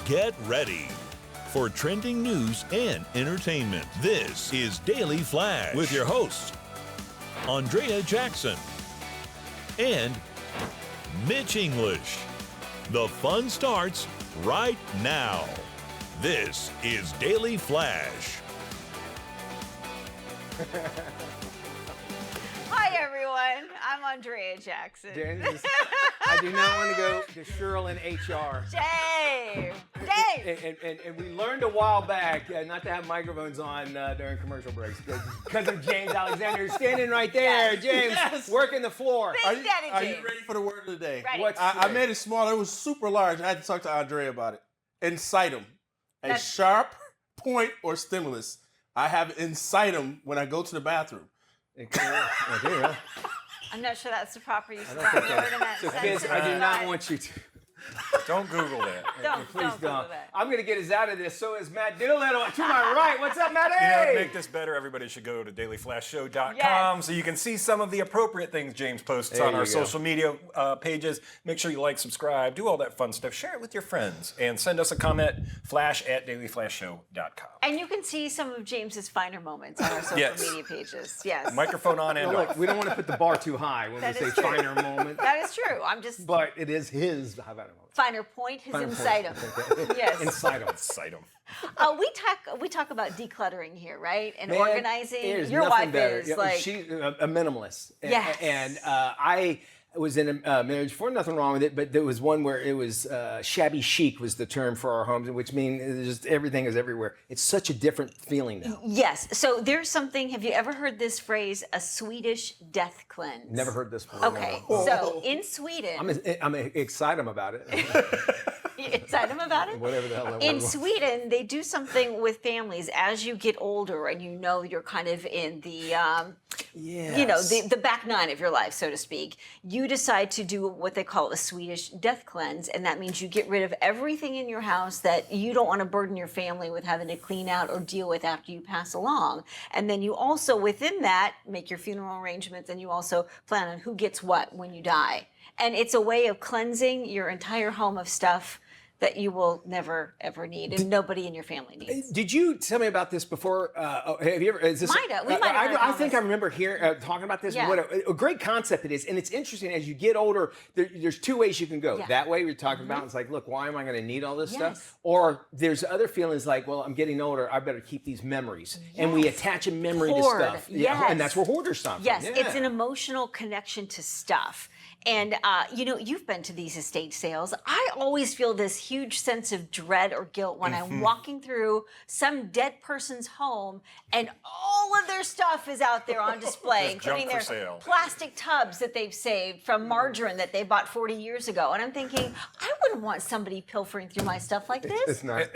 Get ready for trending news and entertainment. This is Daily Flash with your hosts, Andrea Jackson and Mitch English. The fun starts right now. This is Daily Flash. Hi, everyone. I'm Andrea Jackson. I do not want to go to Cheryl in HR. Dave! And we learned a while back not to have microphones on during commercial breaks because of James Alexander standing right there. James, working the floor. Big Daddy Are James. you ready for the word of the day? Ready. What's I made it smaller. It was super large. I had to talk to Andrea about it. Incitum. A sharp point or stimulus. I have incitum when I go to the bathroom. I'm not sure that's the proper use of that word in that So sentence. kids, I do not but want you to. Don't Google that. Please don't don't. Google that. I'm going to get us out of this. So is Matt Doolittle to my right. What's up, Matty? You know, to make this better, everybody should go to dailyflashshow.com Yes. so you can see some of the appropriate things James posts There on our you go. social media pages. Make sure you like, subscribe, do all that fun stuff. Share it with your friends and send us a comment, flash@dailyflashshow.com. And you can see some of James's finer moments on our social Yes. media pages. Yes. Microphone on and Look, off. we don't want to put the bar too high when That we is say true. finer moment, That is true. I'm just but it is his. How about it? finer point, his Finer point. incitum. Yes. Inside him. Cite 'em. We talk about decluttering here, right? And Man, organizing. there's Your nothing wife better. is Yeah, like she's a minimalist. Yes. And I was in a marriage before, nothing wrong with it, but there was one where it was shabby chic was the term for our homes, which means just everything is everywhere. It's such a different feeling now. Yes. So there's something. Have you ever heard this phrase, a Swedish death cleanse? Never heard this before. Okay. never. So in Sweden, I'm excited about it. you excited about it? Whatever the hell that In word was. Sweden, they do something with families as you get older and you know you're kind of in the, you know, the back nine of your life, so to speak. You decide to do what they call a Swedish death cleanse, and that means you get rid of everything in your house that you don't want to burden your family with having to clean out or deal with after you pass along. And then you also, within that, make your funeral arrangements, and you also plan on who gets what when you die. And it's a way of cleansing your entire home of stuff that you will never, ever need, and nobody in your family needs. Did you tell me about this before? Have you ever? Is this? Might have. We might have heard I about think this. I remember hearing talking about this. Yeah. What a great concept it is, and it's interesting as you get older. There's two ways you can go. Yeah. That way we're talking about. It's like, look, why am I going to need all this Yes. stuff? Or there's other feelings like, well, I'm getting older. I better keep these memories, and we attach a memory Hoard. to stuff. Yes. And that's where hoarders come Yes, from. it's an emotional connection to stuff. And, you know, you've been to these estate sales. I always feel this huge sense of dread or guilt when I'm walking through some dead person's home and all of their stuff is out there on display, There's junk including for their sale. plastic tubs that they've saved from margarine that they bought 40 years ago. And I'm thinking, I wouldn't want somebody pilfering through my stuff like this. It's not.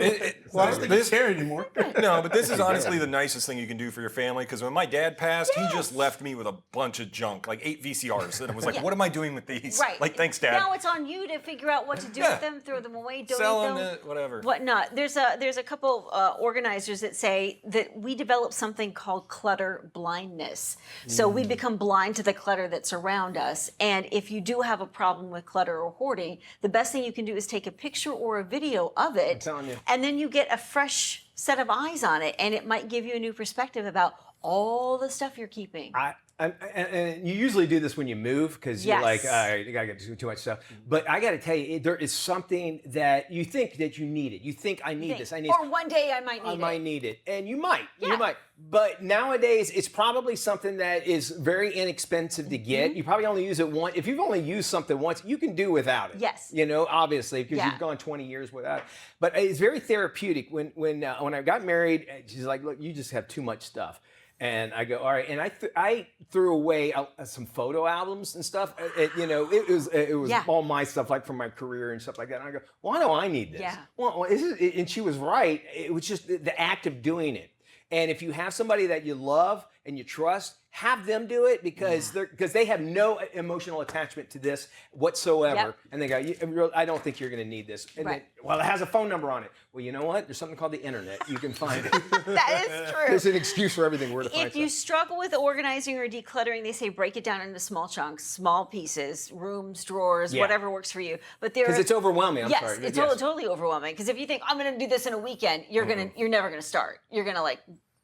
Well, I don't think it's care anymore. No, but this is honestly the nicest thing you can do for your family because when my dad passed, he just left me with a bunch of junk, like 8 VCRs. And I was like, what am I doing with these? Right. Like, thanks, Dad. Now it's on you to figure out what to do with them, throw them away, donate Sell them. them, whatever. Whatnot. There's a couple organizers that say that we develop something called clutter blindness. So we become blind to the clutter that's around us. And if you do have a problem with clutter or hoarding, the best thing you can do is take a picture or a video of it, telling you. and then you get a fresh set of eyes on it, and it might give you a new perspective about all the stuff you're keeping. And you usually do this when you move because you're Yes. like, you gotta get too much stuff. But I gotta tell you, there is something that you think that you need it. You think I need this. I need. Or one day I might need I it. might need it, and you might. Yeah. You might. But nowadays, it's probably something that is very inexpensive to get. Mm-hmm. You probably only use it once. If you've only used something once, you can do without it. Yes. You know, obviously, because Yeah. you've gone 20 years without it. But it's very therapeutic. When I got married, she's like, "Look, you just have too much stuff." And I go, all right. And I threw away some photo albums and stuff. You know, it was Yeah. all my stuff, like from my career and stuff like that. And I go, why do I need this? Yeah. Well, and she was right. It was just the act of doing it. And if you have somebody that you love and you trust, have them do it because they have no emotional attachment to this whatsoever. Yep. And they go, I don't think you're going to need this. And then, well, it has a phone number on it. Well, you know what? There's something called the internet. You can find it. That is true. There's an excuse for everything. Where to find If you stuff. struggle with organizing or decluttering, they say break it down into small chunks, small pieces, rooms, drawers, whatever works for you. But there, Because it's overwhelming. I'm yes, sorry. it's totally overwhelming. Because if you think I'm going to do this in a weekend, you're never going to start. You're going to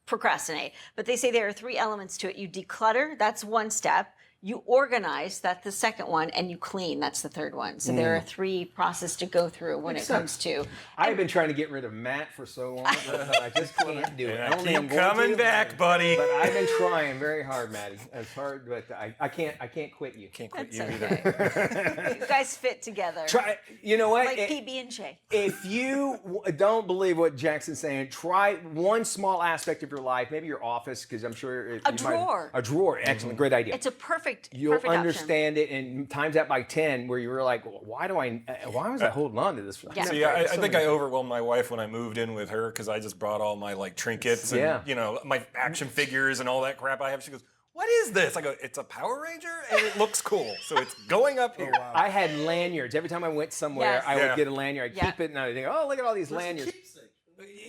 procrastinate. But they say there are 3 elements to it. You declutter, that's one step. You organize, that's the second one, and you clean, that's the third one. So there are 3 processes to go through when it comes to. I've been trying to get rid of Matt for so long, but I just can't do it. I don't think I'm Keep going coming to, back, buddy. But I've been trying very hard, Maddie. It's hard, but I can't quit you. Can't quit That's you either. okay. You guys fit together. Try. You know what? Like PB and J. If you don't believe what Jackson's saying, try one small aspect of your life, maybe your office, because I'm sure A drawer. A drawer, excellent, great idea. It's a perfect You'll option. understand it, and times that by 10, where you were like, why was I holding on to this? For Yeah. See, I think I overwhelmed my wife when I moved in with her because I just brought all my trinkets and my action figures and all that crap I have. She goes, "What is this?" I go, "It's a Power Ranger and it looks cool, so it's going up here." I had lanyards. Every time I went somewhere, Yes. I would get a lanyard. I'd Yeah. keep it, and I'd think, oh, look at all these lanyards.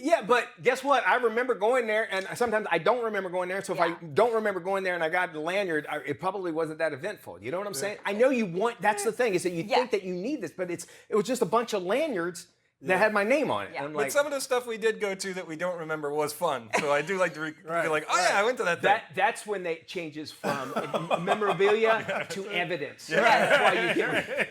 Yeah, but guess what? I remember going there, and sometimes I don't remember going there. So if I don't remember going there and I got the lanyard, it probably wasn't that eventful. You know what I'm saying? I know you want. That's the thing, is that you think that you need this, but it was just a bunch of lanyards that had my name on it. Yeah. I'm But like, some of the stuff we did go to that we don't remember was fun. So I do like to be like, "Oh yeah, I went to that thing." that's when it changes from memorabilia to evidence. That's why you get.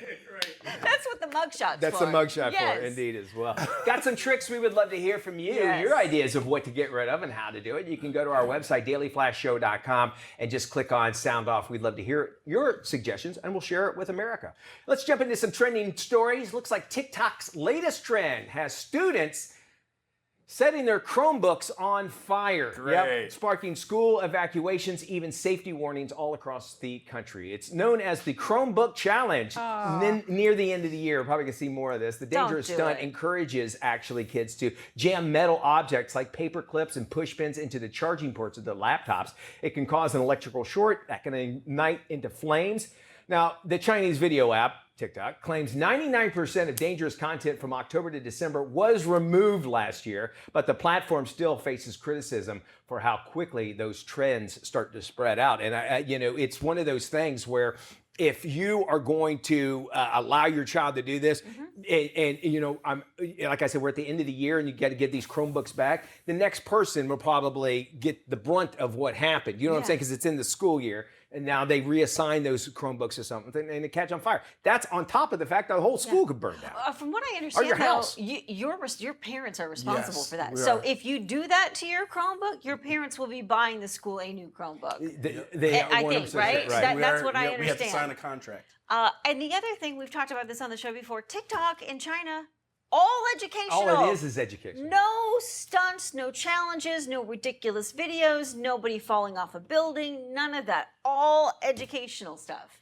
That's what the mugshot's That's for. the mugshot Yes. for, indeed, as well. Got some tricks we would love to hear from you, Yes. your ideas of what to get rid of and how to do it. You can go to our website, dailyflashshow.com, and just click on Sound Off. We'd love to hear your suggestions, and we'll share it with America. Let's jump into some trending stories. Looks like TikTok's latest trend has students setting their Chromebooks on fire. Great. Sparking school evacuations, even safety warnings all across the country. It's known as the Chromebook Challenge. Near the end of the year, we're probably going to see more of this. The dangerous do stunt it. encourages actually kids to jam metal objects like paper clips and push pins into the charging ports of their laptops. It can cause an electrical short that can ignite into flames. Now, the Chinese video app, TikTok, claims 99% of dangerous content from October to December was removed last year, but the platform still faces criticism for how quickly those trends start to spread out. And, it's one of those things where if you are going to allow your child to do this, I'm like I said, we're at the end of the year and you got to get these Chromebooks back, the next person will probably get the brunt of what happened. You know what I'm saying? Because it's in the school year. And now they reassign those Chromebooks or something, and they catch on fire. That's on top of the fact that the whole school could burn down. From what I understand, your house. your parents are responsible Yes, for that. we So are. if you do that to your Chromebook, your parents will be buying the school a new Chromebook. They I think, 100% right? That's what I We have to sign understand. a contract. And the other thing, we've talked about this on the show before, TikTok in China, all educational. All it is education. No stunts, no challenges, no ridiculous videos, nobody falling off a building, none of that. All educational stuff.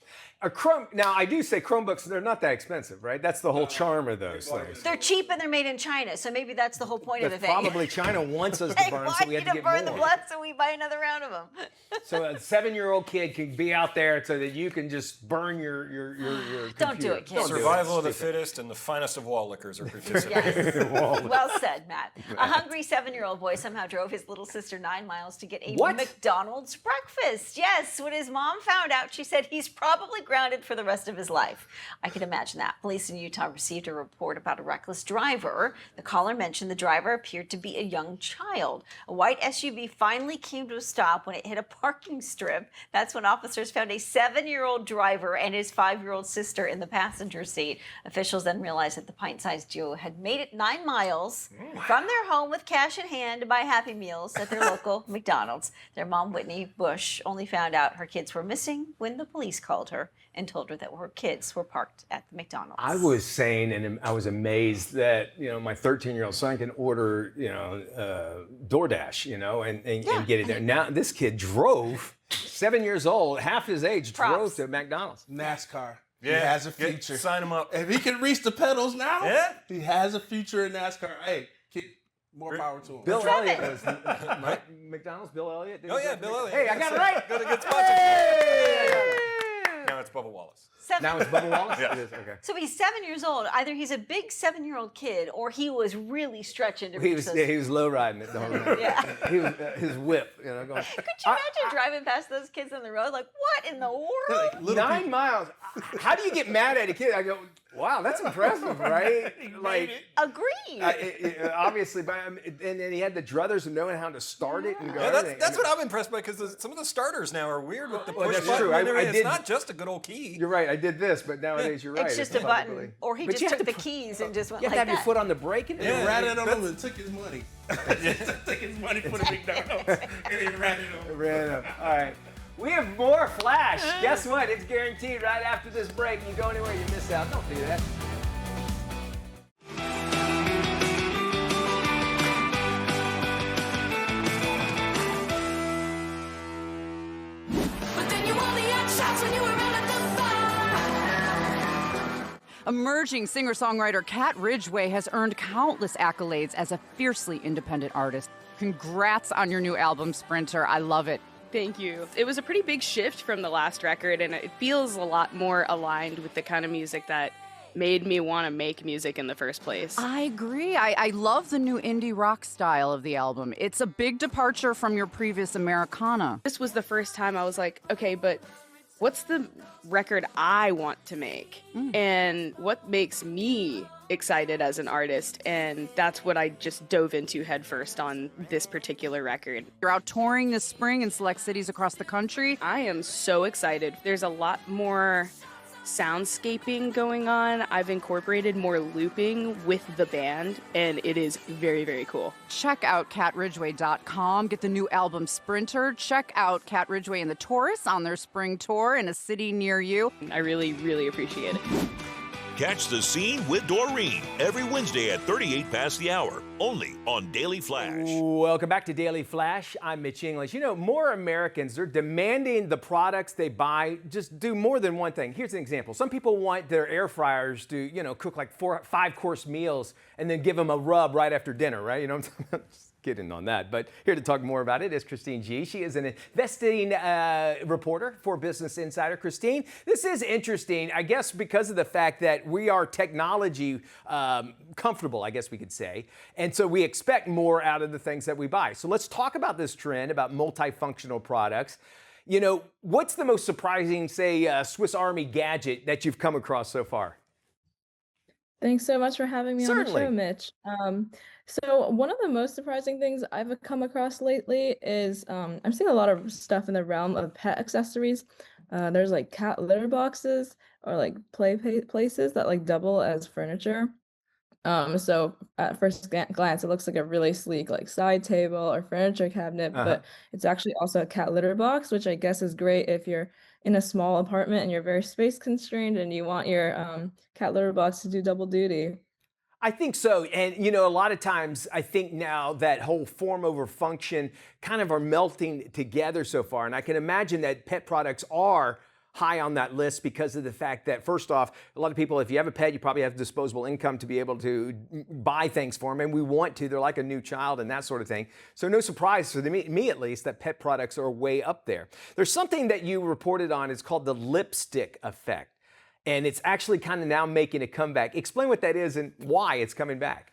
Now, I do say Chromebooks, they're not that expensive, right? That's the whole charm of those things. They're cheap and they're made in China, so maybe that's the whole point of the But thing. probably China wants us to They burn, want so we you have to to get burn the more. blood so we buy another round of them. So a 7-year-old kid can be out there so that you can just burn your Don't do computer. it, kids. Survival of the fittest and the finest of wall liquors are participating. Yes. Well said, Matt. A hungry 7-year-old boy somehow drove his little sister 9 miles to get a What? McDonald's breakfast. Yes, when his mom found out, she said he's probably grounded for the rest of his life. I can imagine that. Police in Utah received a report about a reckless driver. The caller mentioned the driver appeared to be a young child. A white SUV finally came to a stop when it hit a parking strip. That's when officers found a 7-year-old driver and his 5-year-old sister in the passenger seat. Officials then realized that the pint-sized duo had made it 9 miles from their home with cash in hand to buy Happy Meals at their local McDonald's. Their mom, Whitney Bush, only found out her kids were missing when the police called her and told her that her kids were parked at the McDonald's. I was saying, and I was amazed that my 13-year-old son can order DoorDash, and get it there. Now this kid drove, 7 years old, half his age, drove Props. to McDonald's. NASCAR. Yeah, He has a future. Sign him up. If he can reach the pedals now, Yeah. he has a future in NASCAR. Hey, kid, More power to him. Bill Seven. Elliott was right? McDonald's. Bill Elliott. Oh yeah, Bill Elliott. Hey, I got it right. Got a good sponsor. Hey! Now it's Bubba Wallace. 7. Now it's Bubba Wallace. Yeah. It is okay. So he's 7 years old. Either he's a big 7-year-old kid, or he was really stretching to He reach was those. he was low riding it the whole time. Yeah. He was his whip, going. Could you imagine driving past those kids on the road? Like, what in the world? Little 9 people. miles. How do you get mad at a kid? I go, wow, that's impressive, right? Like, Agreed. obviously, but and then he had the druthers of knowing how to start it and go. Yeah, everything. that's what I'm impressed by because some of the starters now are weird with the Well, push that's button. true. and I everything. did- It's not just a good old key. You're right. I did this, but nowadays you're right. It's just a button. probably- Or he But just you have took to the keys and just went You have like to have your that. foot on the brake and Yeah. Ratted on him and took his money. Took his money for the McDonald's and then ratted on him. Ran up. All right. We have more Flash. Guess what? It's guaranteed right after this break. You go anywhere, you miss out. Don't do that. But then you only had shots when you were out at the bar. Emerging singer-songwriter Kat Ridgway has earned countless accolades as a fiercely independent artist. Congrats on your new album, Sprinter. I love it. Thank you. It was a pretty big shift from the last record, and it feels a lot more aligned with the kind of music that made me want to make music in the first place. I agree. I love the new indie rock style of the album. It's a big departure from your previous Americana. This was the first time I was like, okay, but what's the record I want to make? And what makes me excited as an artist? And that's what I just dove into headfirst on this particular record. You're out touring this spring in select cities across the country. I am so excited. There's a lot more soundscaping going on. I've incorporated more looping with the band, and it is very, very cool. Check out catridgway.com. Get the new album Sprinter. Check out Kat Ridgway and the Taurus on their spring tour in a city near you. I really, really appreciate it. Catch The Scene with Doreen every Wednesday at 38 past the hour, only on Daily Flash. Welcome back to Daily Flash. I'm Mitch English. You know, more Americans are demanding the products they buy just do more than one thing. Here's an example. Some people want their air fryers to, cook like 5-course meals and then give them a rub right after dinner, right? You know what I'm talking about? Just kidding on that. But here to talk more about it is Christine G. She is an investing reporter for Business Insider. Christine, this is interesting, I guess, because of the fact that we are technology comfortable, I guess we could say. And so we expect more out of the things that we buy. So let's talk about this trend about multifunctional products. You know, what's the most surprising, say, Swiss Army gadget that you've come across so far? Thanks so much for having me Certainly. on the show, Mitch. So one of the most surprising things I've come across lately is I'm seeing a lot of stuff in the realm of pet accessories. There's like cat litter boxes or like places that like double as furniture. So at first glance, it looks like a really sleek like side table or furniture cabinet, but it's actually also a cat litter box, which I guess is great if you're in a small apartment and you're very space constrained and you want your cat litter box to do double duty. I think so. And, a lot of times I think now that whole form over function kind of are melting together so far. And I can imagine that pet products are high on that list because of the fact that, first off, a lot of people, if you have a pet, you probably have disposable income to be able to buy things for them. And we want to. They're like a new child and that sort of thing. So no surprise for me at least, that pet products are way up there. There's something that you reported on. It's called the lipstick effect. And it's actually kind of now making a comeback. Explain what that is and why it's coming back.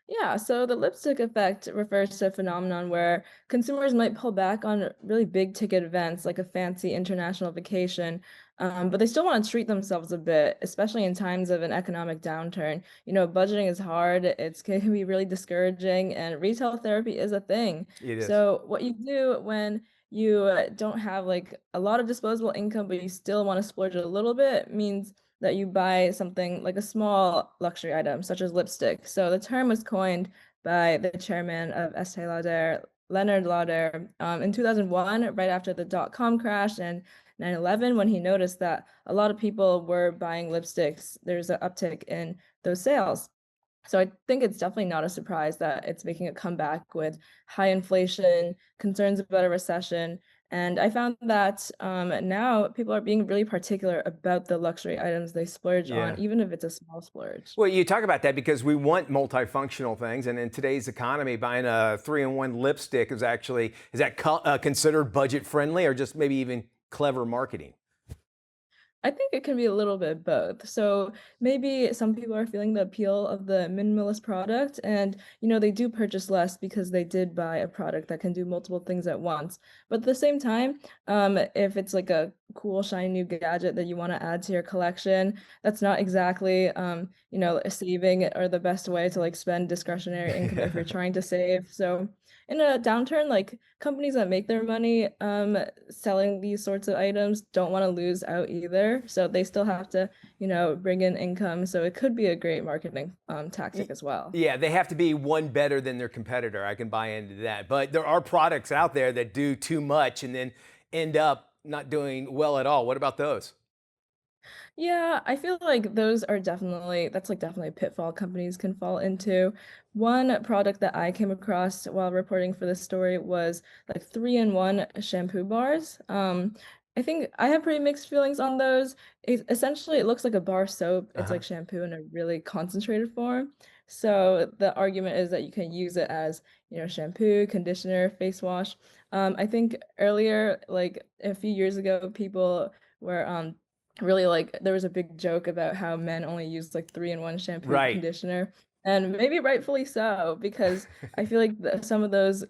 Yeah, so the lipstick effect refers to a phenomenon where consumers might pull back on really big ticket events like a fancy international vacation, but they still want to treat themselves a bit, especially in times of an economic downturn. Budgeting is hard, it can be really discouraging, and retail therapy is a thing. It is. So what you do when you don't have like a lot of disposable income, but you still want to splurge a little bit means that you buy something like a small luxury item, such as lipstick. So the term was coined by the chairman of Estee Lauder, Leonard Lauder, in 2001, right after the dot-com crash and 9/11, when he noticed that a lot of people were buying lipsticks. There's an uptick in those sales. So I think it's definitely not a surprise that it's making a comeback with high inflation, concerns about a recession, And I found that now people are being really particular about the luxury items they splurge Yeah. on, even if it's a small splurge. Well, you talk about that because we want multifunctional things, and in today's economy, buying a 3-in-1 lipstick is that considered budget friendly or just maybe even clever marketing? I think it can be a little bit both. So maybe some people are feeling the appeal of the minimalist product and, they do purchase less because they did buy a product that can do multiple things at once. But at the same time, if it's like a cool, shiny new gadget that you want to add to your collection, that's not exactly, a saving or the best way to like spend discretionary income if you're trying to save. So in a downturn, like companies that make their money selling these sorts of items don't want to lose out either. So they still have to, bring in income. So it could be a great marketing tactic as well. Yeah, they have to be one better than their competitor. I can buy into that. But there are products out there that do too much and then end up not doing well at all. What about those? Yeah, I feel like that's like definitely a pitfall companies can fall into. One product that I came across while reporting for this story was like 3-in-1 shampoo bars. I think I have pretty mixed feelings on those. Essentially, it looks like a bar soap. It's Uh-huh. like shampoo in a really concentrated form. So the argument is that you can use it as, shampoo, conditioner, face wash. I think earlier, like a few years ago, people were really like there was a big joke about how men only use like 3-in-1 shampoo Right. conditioner, and maybe rightfully so, because I feel like some of those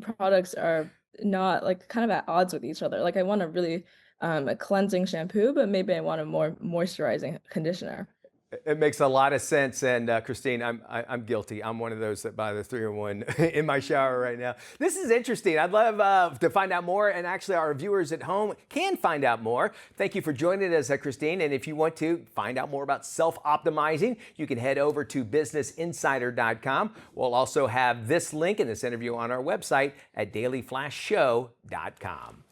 products are not like kind of at odds with each other. Like I want a really a cleansing shampoo, but maybe I want a more moisturizing conditioner. It makes a lot of sense, and Christine, I'm guilty. I'm one of those that buy the 3-in-1 in my shower right now. This is interesting. I'd love to find out more, and actually, our viewers at home can find out more. Thank you for joining us, Christine. And if you want to find out more about self-optimizing, you can head over to businessinsider.com. We'll also have this link in this interview on our website at dailyflashshow.com.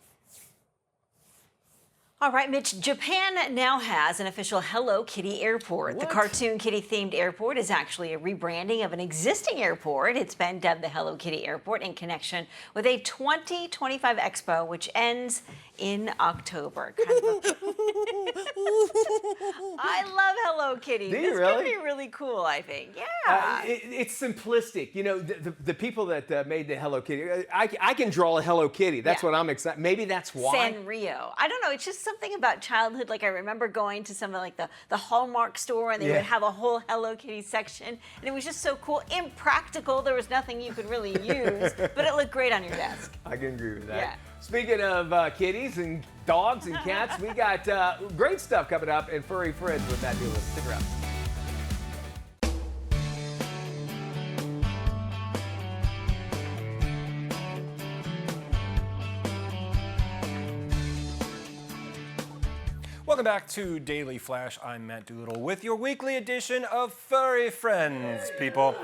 All right, Mitch, Japan now has an official Hello Kitty airport. The cartoon kitty-themed airport is actually a rebranding of an existing airport. It's been dubbed the Hello Kitty Airport in connection with a 2025 expo, which ends in October. I love Hello Kitty. Do you This really? could be really cool, I think. Yeah. It's simplistic. The people that made the Hello Kitty, I can draw a Hello Kitty. That's what I'm excited. Maybe that's why. Sanrio. I don't know. It's just something about childhood. Like I remember going to some of like the Hallmark store and they would have a whole Hello Kitty section. And it was just so cool. Impractical. There was nothing you could really use, but it looked great on your desk. I can agree with that. Yeah. Speaking of kitties and dogs and cats, we got great stuff coming up and furry friends with that Doolittle. Stick around. Welcome back to Daily Flash. I'm Matt Doolittle with your weekly edition of Furry Friends, people.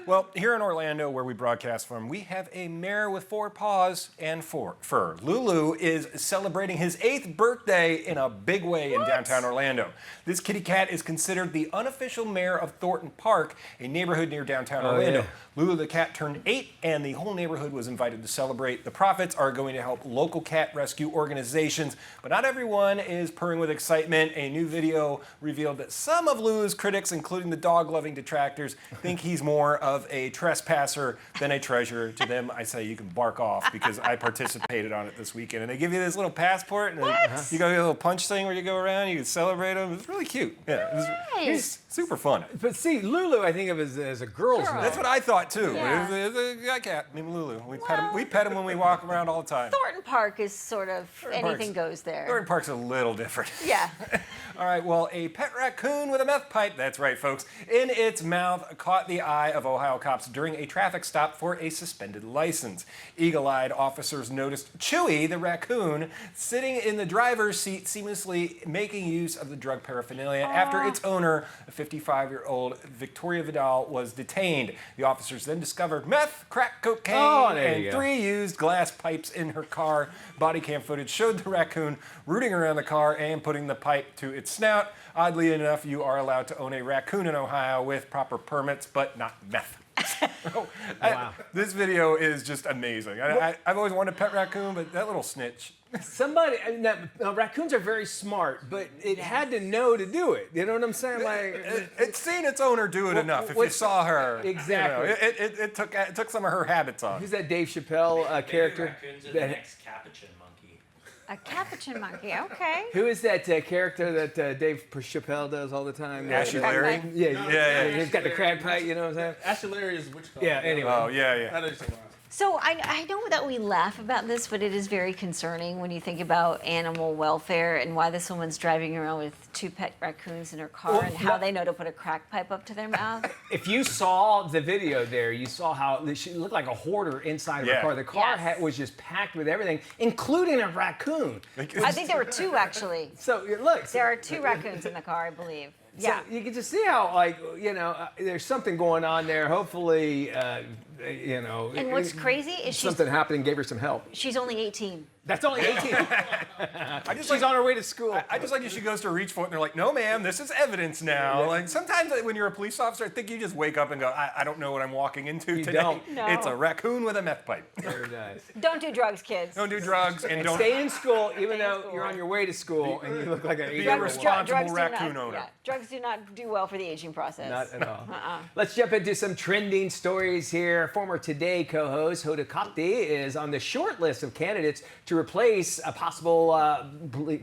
Well, here in Orlando, where we broadcast from, we have a mare with 4 paws and 4 fur. Lulu is celebrating his 8th birthday in a big way in downtown Orlando. This kitty cat is considered the unofficial mayor of Thornton Park, a neighborhood near downtown Orlando. Yeah. Lulu the cat turned 8, and the whole neighborhood was invited to celebrate. The profits are going to help local cat rescue organizations, but not everyone is purring with excitement. A new video revealed that some of Lulu's critics, including the dog-loving detractors, think he's more of a trespasser than a treasure. To them, I say you can bark off because I participated on it this weekend. And they give you this little passport, and you go get a little punch thing where you go around, you can celebrate them. It's really cute. Yeah, it's super fun. But see, Lulu, I think of as a girl's name. That's what I thought too. Yeah. It's a cat named Lulu. We pet him when we walk around all the time. Thornton Park is sort of anything Park's- goes there. Thornton Park's a little different. Yeah. All right, well, a pet raccoon with a meth pipe, that's right, folks, in its mouth caught the eye of Ohio cops during a traffic stop for a suspended license. Eagle-eyed officers noticed Chewy, the raccoon, sitting in the driver's seat, seamlessly making use of the drug paraphernalia after its owner, a 55-year-old Victoria Vidal, was detained. The officers then discovered meth, crack cocaine, there you and go. 3 used glass pipes in her car. Body cam footage showed the raccoon rooting around the car and putting the pipe to its snout. Oddly enough, you are allowed to own a raccoon in Ohio with proper permits, but not meth. Wow. This video is just amazing. I've always wanted a pet raccoon, but that little snitch. Somebody, raccoons are very smart, but it had to know to do it. You know what I'm saying? Like, It's seen its owner do it enough. If you saw her, exactly, it took some of her habits on. Who's that Dave Chappelle character? Raccoons are the next capuchin monkey. A capuchin monkey, okay. Who is that character that Dave Chappelle does all the time? Ashley Larry? Yeah. He's got the crack pipe, you know what I'm saying? Ashley Larry is which color? Yeah, anyway. Oh, yeah. I know you're saying wrong. So I know that we laugh about this, but it is very concerning when you think about animal welfare and why this woman's driving around with 2 pet raccoons in her car and how they know to put a crack pipe up to their mouth. If you saw the video there, you saw how she looked like a hoarder inside of her car. The car was just packed with everything, including a raccoon. I think there were 2 actually. So look, There are 2 raccoons in the car, I believe. So you can just see how, like, there's something going on there. Hopefully, And what's crazy is something happened and gave her some help. she's only 18. That's only 18. She's on her way to school. I just like if she goes to reach for it and they're like, no, ma'am, this is evidence now. Yeah. Like sometimes when you're a police officer, I think you just wake up and go, I don't know what I'm walking into today. Don't. No. It's a raccoon with a meth pipe. Very nice. Don't do drugs, kids. Don't do drugs and don't Stay in school, even though you're on your way to school and you look like an 8-year-old. responsible raccoon owner. Drugs do not do well for the aging process. Not at all. Let's jump into some trending stories here. Former Today co-host Hoda Kotb is on the short list of candidates to replace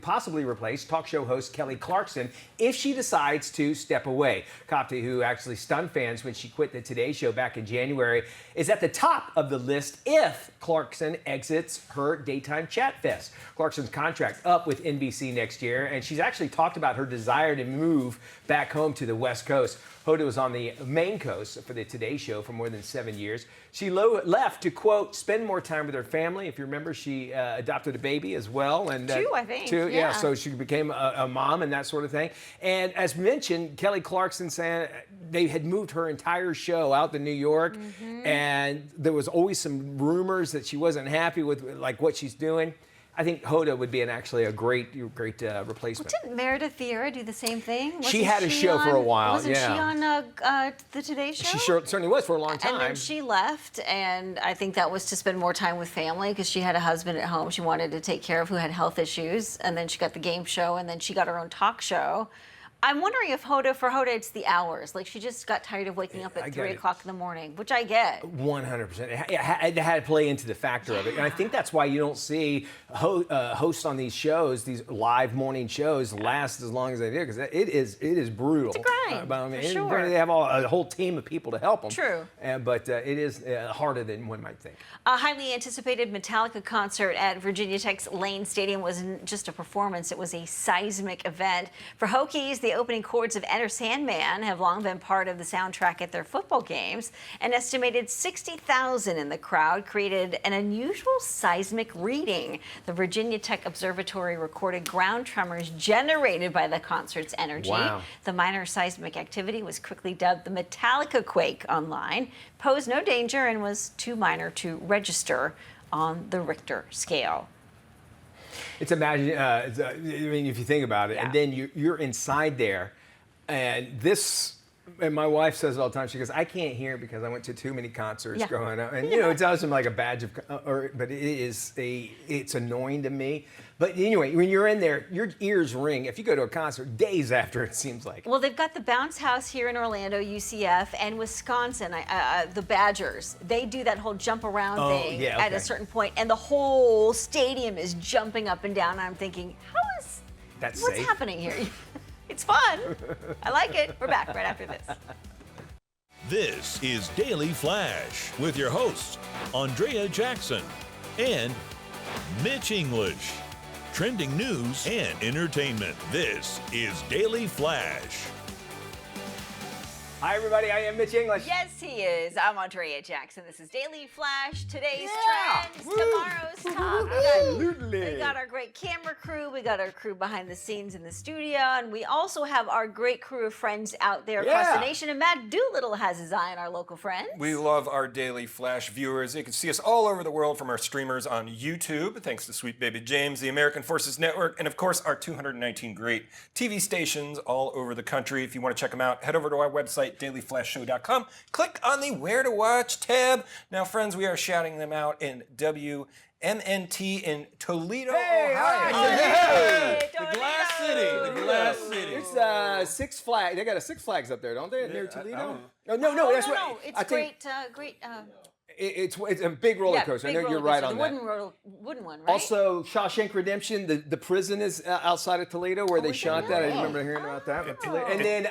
possibly replace talk show host Kelly Clarkson if she decides to step away. Kotb, who actually stunned fans when she quit the Today Show back in January, is at the top of the list if Clarkson exits her daytime chat fest. Clarkson's contract up with NBC next year, and she's actually talked about her desire to move back home to the West Coast. Hoda was on the Maine coast for the Today Show for more than 7 years. She left to, quote, spend more time with her family. If you remember, she adopted a baby as well. And 2, I think. 2, yeah. So she became a mom and that sort of thing. And as mentioned, Kelly Clarkson saying they had moved her entire show out to New York. And there was always some rumors that she wasn't happy with like what she's doing. I think Hoda would be actually a great replacement. Well, didn't Meredith Vieira do the same thing? She had a show for a while, Wasn't she yeah. on the Today Show? She certainly was for a long time. And then she left, and I think that was to spend more time with family because she had a husband at home she wanted to take care of who had health issues. And then she got the game show, and then she got her own talk show. I'm wondering if for Hoda, it's the hours. Like, she just got tired of waking up at 3 o'clock in the morning, which I get. 100%. It had to play into the factor of it. And I think that's why you don't see hosts on these shows, these live morning shows, last as long as they do, because it is brutal. It's a grind, I mean, for sure. They have a whole team of people to help them. True. But it is harder than one might think. A highly anticipated Metallica concert at Virginia Tech's Lane Stadium wasn't just a performance, it was a seismic event. For Hokies, the opening chords of Enter Sandman have long been part of the soundtrack at their football games. An estimated 60,000 in the crowd created an unusual seismic reading. The Virginia Tech Observatory recorded ground tremors generated by the concert's energy. Wow. The minor seismic activity was quickly dubbed the Metallica quake online, posed no danger, and was too minor to register on the Richter scale. It's I mean, if you think about it, Yeah. and then you're inside there, and my wife says it all the time. She goes, "I can't hear because I went to too many concerts growing up," and it doesn't like a badge of, but it's annoying to me. But anyway, when you're in there, your ears ring. If you go to a concert days after, it seems like. Well, they've got the Bounce House here in Orlando, UCF, and Wisconsin, the Badgers. They do that whole jump around thing at a certain point, and the whole stadium is jumping up and down. And I'm thinking, what's safe? happening here? It's fun. I like it. We're back right after this. This is Daily Flash with your hosts, Andrea Jackson and Mitch English. Trending news and entertainment. This is Daily Flash. Hi, everybody. I am Mitch English. Yes, he is. I'm Andrea Jackson. This is Daily Flash. Today's trends, Woo. tomorrow's talk. Absolutely. We got our great camera crew. We got our crew behind the scenes in the studio. And we also have our great crew of friends out there across the nation. And Matt Doolittle has his eye on our local friends. We love our Daily Flash viewers. You can see us all over the world from our streamers on YouTube, thanks to Sweet Baby James, the American Forces Network, and of course our 219 great TV stations all over the country. If you want to check them out, head over to our website, at dailyflashshow.com. Click on the Where to Watch tab. Now, friends, we are shouting them out in WMNT in Toledo, Ohio. Hey, The Glass City. The Glass City. It's Six Flags. They got a Six Flags up there, don't they? Near Toledo? No, that's what. No, it's I think great. it's a big roller coaster. I know you're right on that. Wooden one, right? Also, Shawshank Redemption, the prison is outside of Toledo where they shot that. I remember hearing about that. And then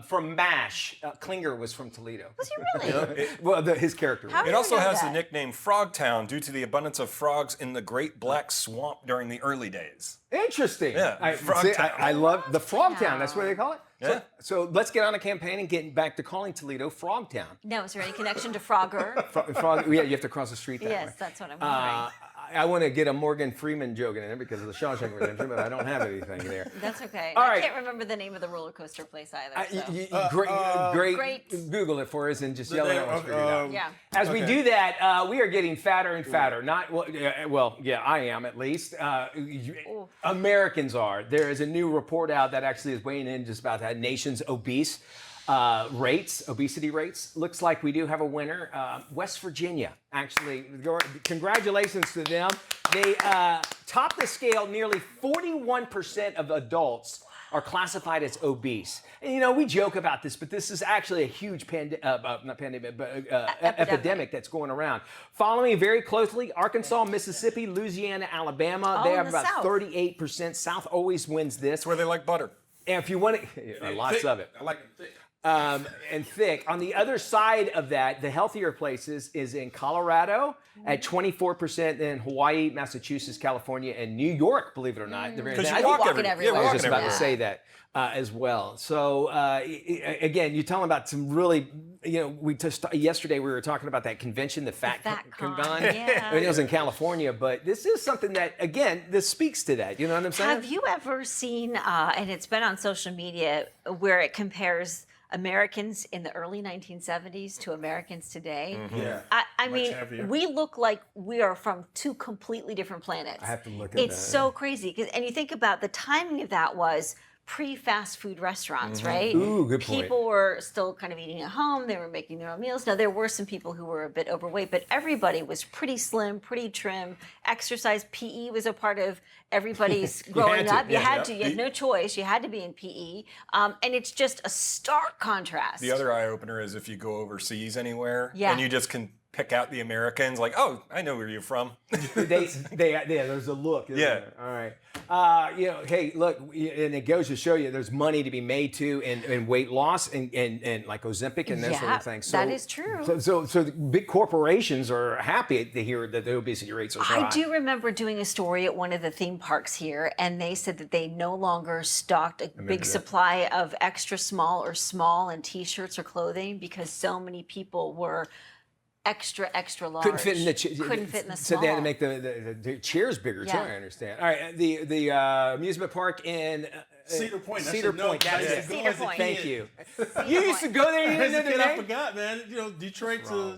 from MASH, Klinger was from Toledo. Was he really? Well, his character. It also has the nickname Frogtown due to the abundance of frogs in the Great Black Swamp during the early days. Interesting. Yeah, I love the Frogtown. That's what they call it. Yeah. So let's get on a campaign and get back to calling Toledo Frogtown. Now, is there any connection to Frogger? Yeah, you have to cross the street that way. Yes, that's what I'm wondering. I want to get a Morgan Freeman joke in there because of the Shawshank Redemption, but I don't have anything there. That's okay. All I right. can't remember the name of the roller coaster place either. So. Great. Google it for us and just yell it out. Figure it out. Yeah. As we do that, we are getting fatter and fatter. I am at least. Americans are. There is a new report out that actually is weighing in just about that nation's obesity rates. Looks like we do have a winner. West Virginia, actually. Congratulations to them. They topped the scale. Nearly 41% of adults are classified as obese. And, we joke about this, but this is actually a huge epidemic that's going around. Following very closely, Arkansas, Mississippi, Louisiana, Alabama. They have about 38%. South always wins this. It's where they like butter. And if you want to, lots of it. I like it thick. And thick. On the other side of that, the healthier places is in Colorado at 24%, then Hawaii, Massachusetts, California, and New York, believe it or not. Because you walk everywhere. I was just about to say that as well. So again, you're talking about some really, yesterday we were talking about that convention, the Fat Con. Yeah. It was in California, but this is something that, again, this speaks to that. You know what I'm saying? Have you ever seen, and it's been on social media, where it compares Americans in the early 1970s to Americans today? Mm-hmm. Yeah. I mean, we look like we are from two completely different planets. I have to look at It's so crazy. And you think about the timing of that was pre-fast food restaurants, right? Ooh, good point. People were still kind of eating at home. They were making their own meals. Now, there were some people who were a bit overweight, but everybody was pretty slim, pretty trim. Exercise, PE was a part of everybody's growing up. You had to. You had no choice. You had to be in PE. And it's just a stark contrast. The other eye-opener is if you go overseas anywhere Yeah. and you just can pick out the Americans, like, oh, I know where you're from. There's a look. Isn't there? All right. Hey, look, and it goes to show you there's money to be made too in weight loss and like Ozempic and that sort of thing. So, that is true. So the big corporations are happy to hear that the obesity rates are so high. I do remember doing a story at one of the theme parks here, and they said that they no longer stocked a big supply of extra small or small in T-shirts or clothing because so many people were extra large. Couldn't fit in the small. So they had to make the chairs bigger too. I understand. All right, the amusement park in Cedar Point. Cedar Point. That's it. Cedar Point. Thank you. You used to go there. You didn't know the I name? forgot, man. Detroit to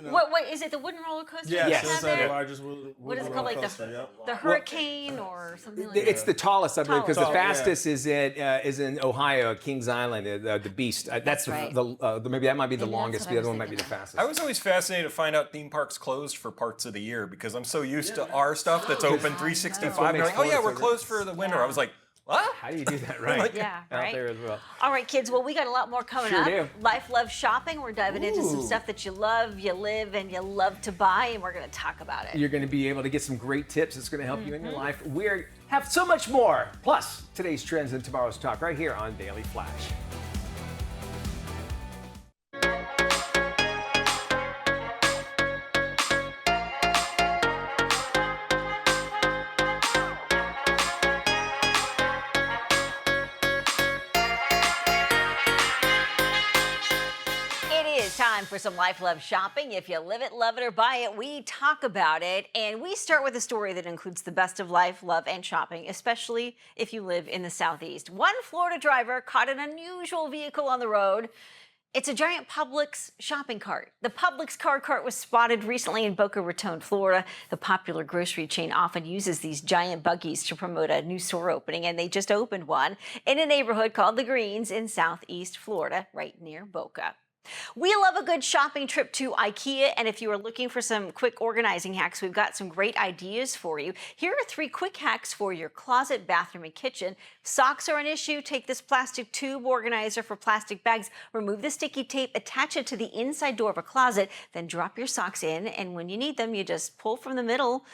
What is it? The wooden roller coaster? Yes, that it's there? the largest wooden What is it roller called? Like coaster, the Hurricane or something like that? It's the tallest, I believe, because the Tallest. fastest is in Ohio, Kings Island, the Beast. That's right. Maybe that might be the Maybe that's longest. what I The other was one might be the thinking. fastest. I was always fascinated to find out theme parks closed for parts of the year because I'm so used to our stuff that's open 365. And they're like, oh yeah, we're closed for the winter. I was like, what? How do you do that right? Yeah, Out right. there as well. All right, kids. Well, we got a lot more coming Sure up. do. Life, love, shopping. We're diving into some stuff that you love, you live, and you love to buy, and we're going to talk about it. You're going to be able to get some great tips that's going to help you in your life. We have so much more. Plus, today's trends and tomorrow's talk right here on Daily Flash. Time for some Life Love shopping. If you live it, love it, or buy it, we talk about it. And we start with a story that includes the best of life, love, and shopping, especially if you live in the Southeast. One Florida driver caught an unusual vehicle on the road It's a giant Publix shopping cart. The Publix car cart was spotted recently in Boca Raton, Florida. The popular grocery chain often uses these giant buggies to promote a new store opening, and they just opened one in a neighborhood called The Greens in southeast Florida, right near Boca. We love a good shopping trip to IKEA, and if you are looking for some quick organizing hacks, we've got some great ideas for you. Here are 3 quick hacks for your closet, bathroom, and kitchen. Socks are an issue. Take this plastic tube organizer for plastic bags. Remove the sticky tape, attach it to the inside door of a closet, then drop your socks in, and when you need them, you just pull from the middle.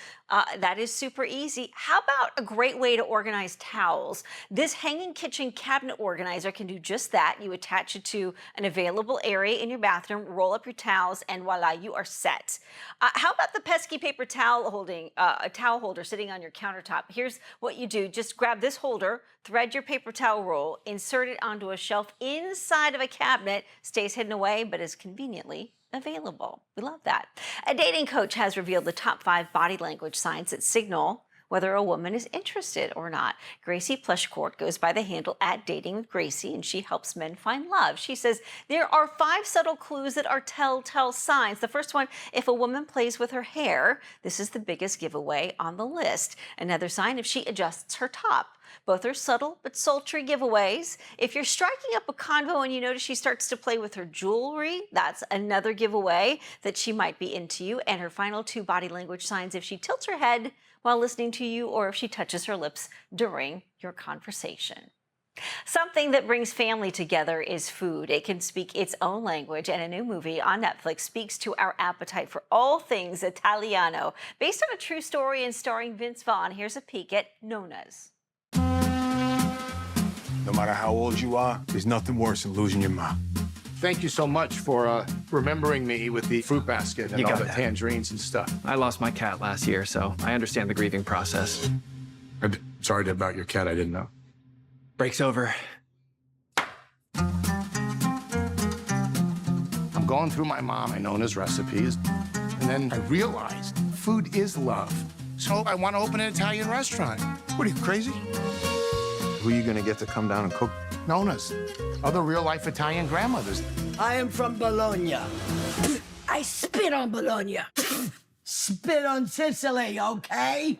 That is super easy. How about a great way to organize towels? This hanging kitchen cabinet organizer can do just that. You attach it to an available area in your bathroom, roll up your towels, and voila, you are set. How about the pesky paper towel holder sitting on your countertop? Here's what you do. Just grab this holder, thread your paper towel roll, insert it onto a shelf inside of a cabinet, stays hidden away, but is conveniently available. We love that. A dating coach has revealed the top 5 body language signs that signal whether a woman is interested or not. Gracie Plushcourt goes by the handle @Dating with Gracie, and she helps men find love. She says there are 5 subtle clues that are telltale signs. The first one, if a woman plays with her hair, this is the biggest giveaway on the list. Another sign, if she adjusts her top. Both are subtle but sultry giveaways. If you're striking up a convo and you notice she starts to play with her jewelry, that's another giveaway that she might be into you. And her final 2 body language signs, if she tilts her head while listening to you or if she touches her lips during your conversation. Something that brings family together is food. It can speak its own language, and a new movie on Netflix speaks to our appetite for all things Italiano. Based on a true story and starring Vince Vaughn, here's a peek at Nona's. No matter how old you are, there's nothing worse than losing your mom. Thank you so much for remembering me with the fruit basket and all the tangerines and stuff. I lost my cat last year, so I understand the grieving process. I'm sorry about your cat, I didn't know. Break's over. I'm going through my mom and Nona's recipes, and then I realized food is love. So I want to open an Italian restaurant. What are you, crazy? Who are you going to get to come down and cook? Nona's. Other real-life Italian grandmothers. I am from Bologna. I spit on Bologna. Spit on Sicily, okay?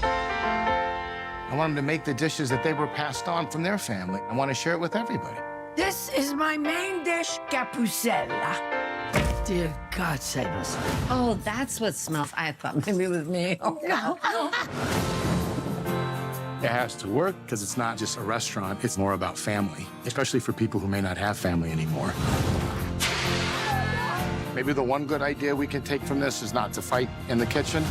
I want them to make the dishes that they were passed on from their family. I want to share it with everybody. This is my main dish, capusella. Dear God, save us. Oh, that's what smells. I thought maybe it was me. Oh, no. It has to work because it's not just a restaurant. It's more about family, especially for people who may not have family anymore. Maybe the one good idea we can take from this is not to fight in the kitchen.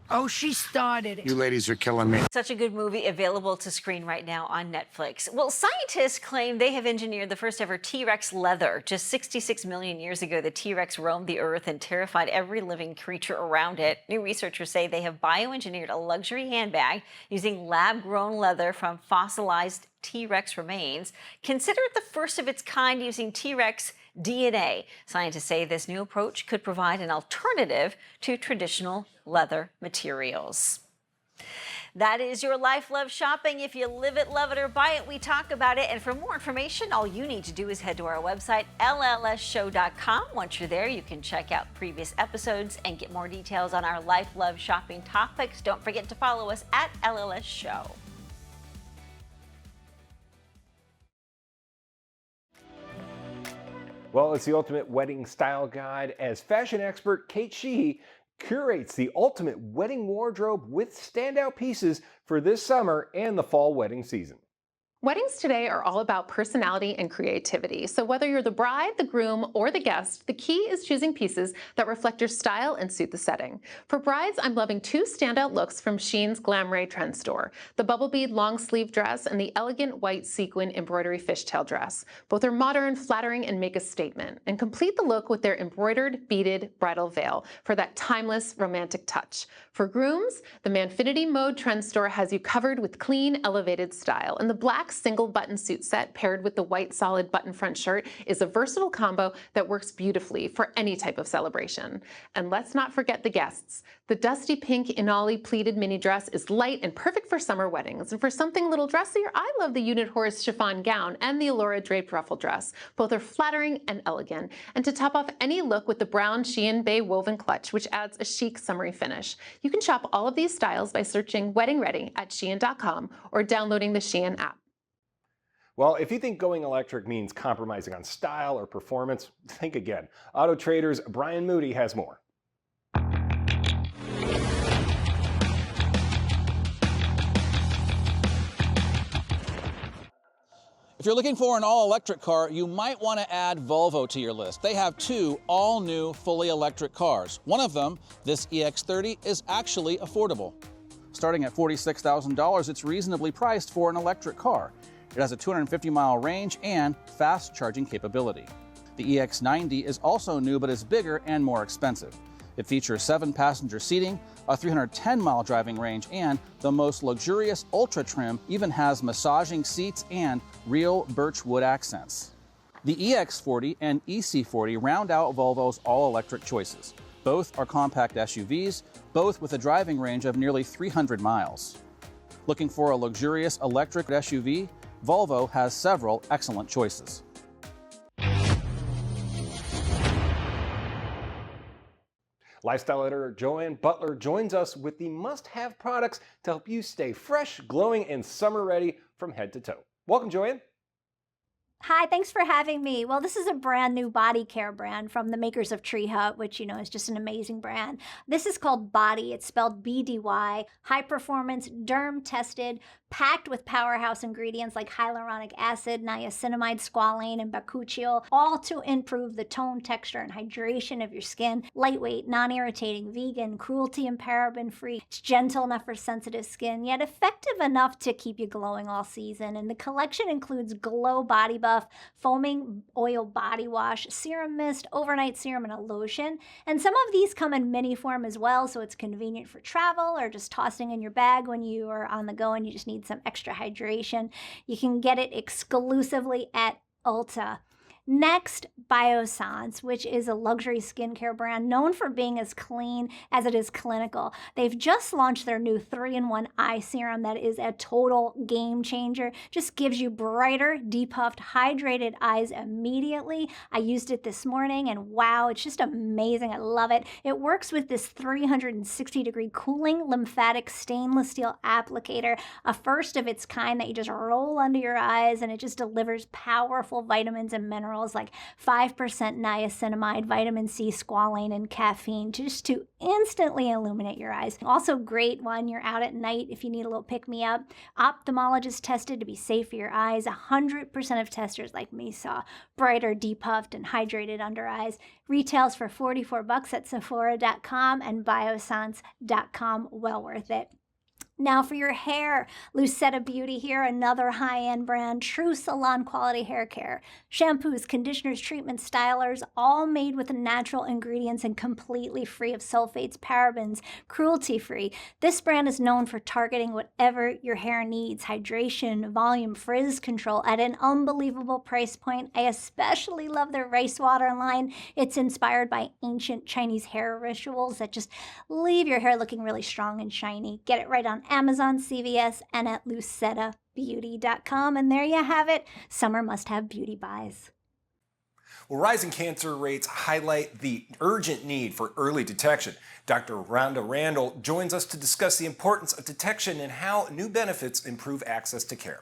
Oh, she started it. You ladies are killing me. Such a good movie, available to screen right now on Netflix. Well, scientists claim they have engineered the first ever T-Rex leather. Just 66 million years ago, the T-Rex roamed the earth and terrified every living creature around it. New researchers say they have bioengineered a luxury handbag using lab-grown leather from fossilized T-Rex remains. Consider it the first of its kind using T-Rex DNA. Scientists say this new approach could provide an alternative to traditional leather materials. That is your Life Love Shopping. If you live it, love it, or buy it, we talk about it. And for more information, all you need to do is head to our website, llsshow.com. Once you're there, you can check out previous episodes and get more details on our Life Love Shopping topics. Don't forget to follow us at LLS Show. Well, it's the ultimate wedding style guide as fashion expert Kate Sheehy curates the ultimate wedding wardrobe with standout pieces for this summer and the fall wedding season. Weddings today are all about personality and creativity. So whether you're the bride, the groom, or the guest, the key is choosing pieces that reflect your style and suit the setting. For brides, I'm loving 2 standout looks from Shein's Glam Ray trend store, the bubble bead long sleeve dress and the elegant white sequin embroidery fishtail dress. Both are modern, flattering, and make a statement. And complete the look with their embroidered beaded bridal veil for that timeless romantic touch. For grooms, the Manfinity Mode trend store has you covered with clean, elevated style. And the black single button suit set paired with the white solid button front shirt is a versatile combo that works beautifully for any type of celebration. And let's not forget the guests. The dusty pink Inali pleated mini dress is light and perfect for summer weddings. And for something a little dressier, I love the Unit Horse chiffon gown and the Allura draped ruffle dress. Both are flattering and elegant. And to top off any look with the brown Shein Bay woven clutch, which adds a chic summery finish. You can shop all of these styles by searching Wedding Ready at Shein.com or downloading the Shein app. Well, if you think going electric means compromising on style or performance, think again. Auto Trader's Brian Moody has more. If you're looking for an all-electric car, you might want to add Volvo to your list. They have 2 all-new fully electric cars. One of them, this EX30, is actually affordable. Starting at $46,000, it's reasonably priced for an electric car. It has a 250-mile range and fast charging capability. The EX90 is also new but is bigger and more expensive. It features 7-passenger seating, a 310-mile driving range, and the most luxurious Ultra trim even has massaging seats and real birch wood accents. The EX40 and EC40 round out Volvo's all-electric choices. Both are compact SUVs, both with a driving range of nearly 300 miles. Looking for a luxurious electric SUV? Volvo has several excellent choices. Lifestyle editor Joanne Butler joins us with the must-have products to help you stay fresh, glowing, and summer-ready from head to toe. Welcome, Joanne. Hi, thanks for having me. Well, this is a brand new body care brand from the makers of Tree Hut, which, you know, is just an amazing brand. This is called Body. It's spelled BDY, high performance, derm tested, packed with powerhouse ingredients like hyaluronic acid, niacinamide, squalane, and bakuchiol, all to improve the tone, texture, and hydration of your skin. Lightweight, non-irritating, vegan, cruelty and paraben-free. It's gentle enough for sensitive skin, yet effective enough to keep you glowing all season. And the collection includes Glow Body Buff, foaming oil body wash, serum mist, overnight serum, and a lotion. And some of these come in mini form as well, so it's convenient for travel or just tossing in your bag when you are on the go and you just need some extra hydration. You can get it exclusively at Ulta. Next, Biossance, which is a luxury skincare brand known for being as clean as it is clinical. They've just launched their new 3-in-1 eye serum that is a total game changer. Just gives you brighter, depuffed, hydrated eyes immediately. I used it this morning and wow, it's just amazing. I love it. It works with this 360-degree cooling lymphatic stainless steel applicator, a first of its kind that you just roll under your eyes, and it just delivers powerful vitamins and minerals like 5% niacinamide, vitamin C, squalane, and caffeine just to instantly illuminate your eyes. Also great when you're out at night if you need a little pick-me-up. Ophthalmologist tested to be safe for your eyes. 100% of testers like me saw brighter, depuffed, and hydrated under eyes. Retails for $44 at Sephora.com and Biossance.com. Well worth it. Now for your hair, Lucetta Beauty here, another high-end brand, true salon quality hair care. Shampoos, conditioners, treatments, stylers, all made with natural ingredients and completely free of sulfates, parabens, cruelty-free. This brand is known for targeting whatever your hair needs, hydration, volume, frizz control at an unbelievable price point. I especially love their rice water line. It's inspired by ancient Chinese hair rituals that just leave your hair looking really strong and shiny. Get it right on Amazon, CVS, and at lucettabeauty.com. And there you have it. Summer must-have beauty buys. Well, rising cancer rates highlight the urgent need for early detection. Dr. Rhonda Randall joins us to discuss the importance of detection and how new benefits improve access to care.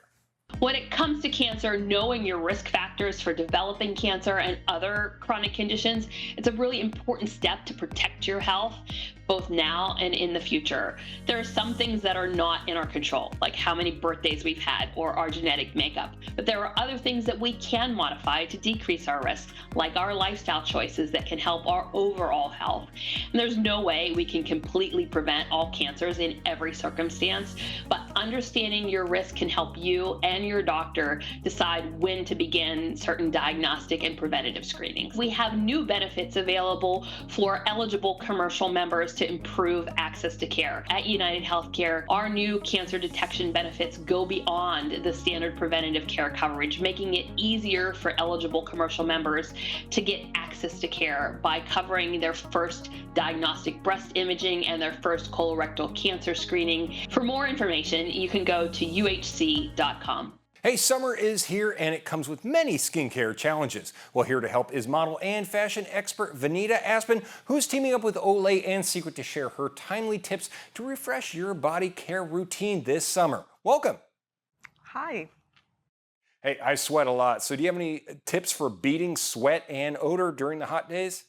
When it comes to cancer, knowing your risk factors for developing cancer and other chronic conditions, it's a really important step to protect your health, both now and in the future. There are some things that are not in our control, like how many birthdays we've had or our genetic makeup. But there are other things that we can modify to decrease our risk, like our lifestyle choices that can help our overall health. And there's no way we can completely prevent all cancers in every circumstance, but understanding your risk can help you and your doctor decide when to begin certain diagnostic and preventative screenings. We have new benefits available for eligible commercial members to improve access to care. At United Healthcare, our new cancer detection benefits go beyond the standard preventative care coverage, making it easier for eligible commercial members to get access to care by covering their first diagnostic breast imaging and their first colorectal cancer screening. For more information, you can go to uhc.com. Hey, summer is here and it comes with many skincare challenges. Well, here to help is model and fashion expert Vanita Aspen, who's teaming up with Olay and Secret to share her timely tips to refresh your body care routine this summer. Welcome. Hi. Hey, I sweat a lot, so do you have any tips for beating sweat and odor during the hot days?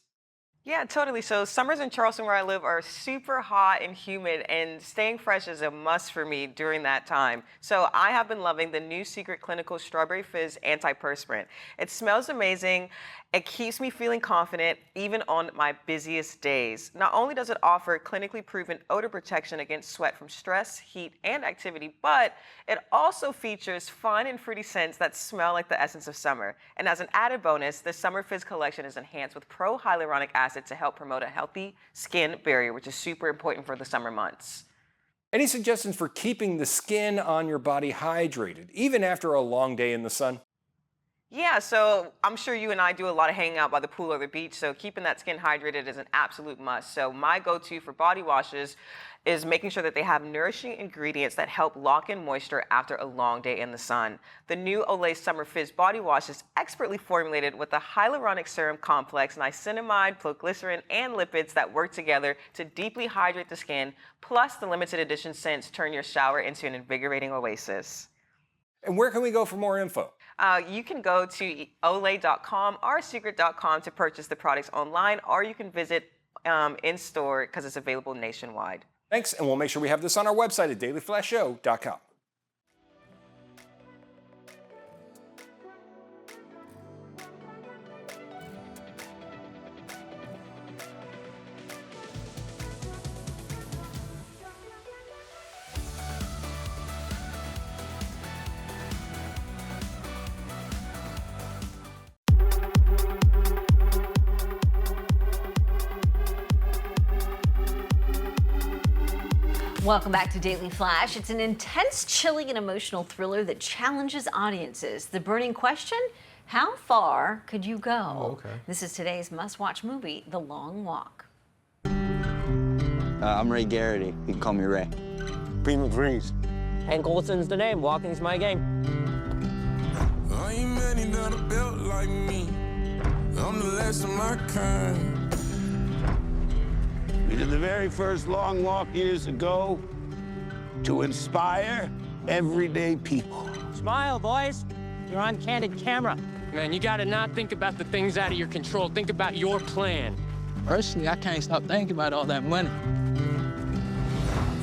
Yeah, totally. So summers in Charleston where I live are super hot and humid, and staying fresh is a must for me during that time. So I have been loving the new Secret Clinical Strawberry Fizz Antiperspirant. It smells amazing. It keeps me feeling confident even on my busiest days. Not only does it offer clinically proven odor protection against sweat from stress, heat, and activity, but it also features fun and fruity scents that smell like the essence of summer. And as an added bonus, the Summer Fizz collection is enhanced with pro-hyaluronic acid to help promote a healthy skin barrier, which is super important for the summer months. Any suggestions for keeping the skin on your body hydrated, even after a long day in the sun? Yeah, so I'm sure you and I do a lot of hanging out by the pool or the beach, so keeping that skin hydrated is an absolute must. So my go-to for body washes is making sure that they have nourishing ingredients that help lock in moisture after a long day in the sun. The new Olay Summer Fizz body wash is expertly formulated with a hyaluronic serum complex, niacinamide, glycerin, and lipids that work together to deeply hydrate the skin, plus the limited edition scents turn your shower into an invigorating oasis. And where can we go for more info? You can go to olay.com or secret.com to purchase the products online, or you can visit in store because it's available nationwide. Thanks, and we'll make sure we have this on our website at dailyflashshow.com. Welcome back to Daily Flash. It's an intense, chilling, and emotional thriller that challenges audiences. The burning question, how far could you go? Oh, okay. This is today's must-watch movie, The Long Walk. I'm Ray Garrity. You can call me Ray. Prima Freeze. Hank Olson's the name. Walking's my game. I ain't many that are built like me. I'm the last of my kind. We did the very first long walk years ago to inspire everyday people. Smile, boys. You're on candid camera. Man, you gotta not think about the things out of your control. Think about your plan. Personally, I can't stop thinking about all that money.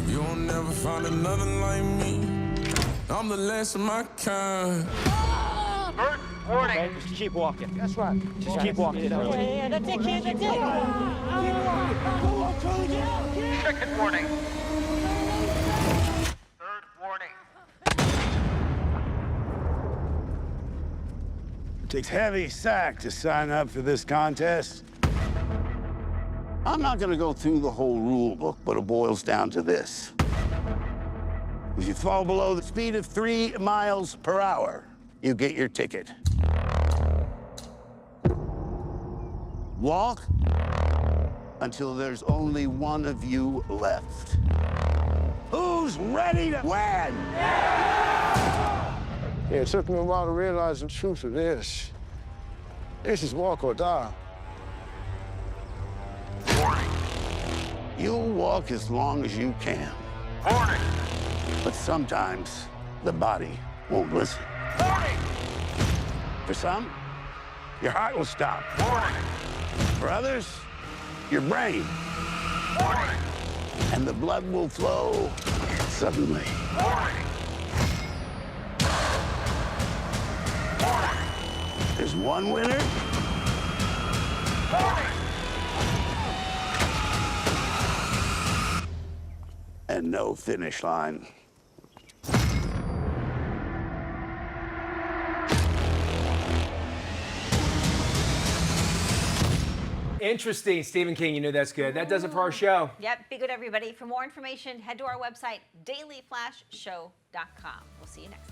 You'll never find another like me. I'm the last of my kind. First warning. Okay, just keep walking. That's right. Just keep walking. Yeah, that's it, kid. That's it. Second warning. Third warning. It takes heavy sack to sign up for this contest. I'm not going to go through the whole rule book, but it boils down to this. If you fall below the speed of 3 miles per hour, you get your ticket. Walk until there's only one of you left. Who's ready to win? Yeah, it took me a while to realize the truth of this. This is walk or die. Warning. You'll walk as long as you can. Warning. But sometimes the body won't listen. Warning. For some, your heart will stop. Warning. For others, your brain. Warning. And the blood will flow suddenly. Warning. Warning. There's one winner. Warning. And no finish line. Interesting. Stephen King, you know that's good. That does it for our show. Yep, be good, everybody. For more information, head to our website, dailyflashshow.com. We'll see you next time.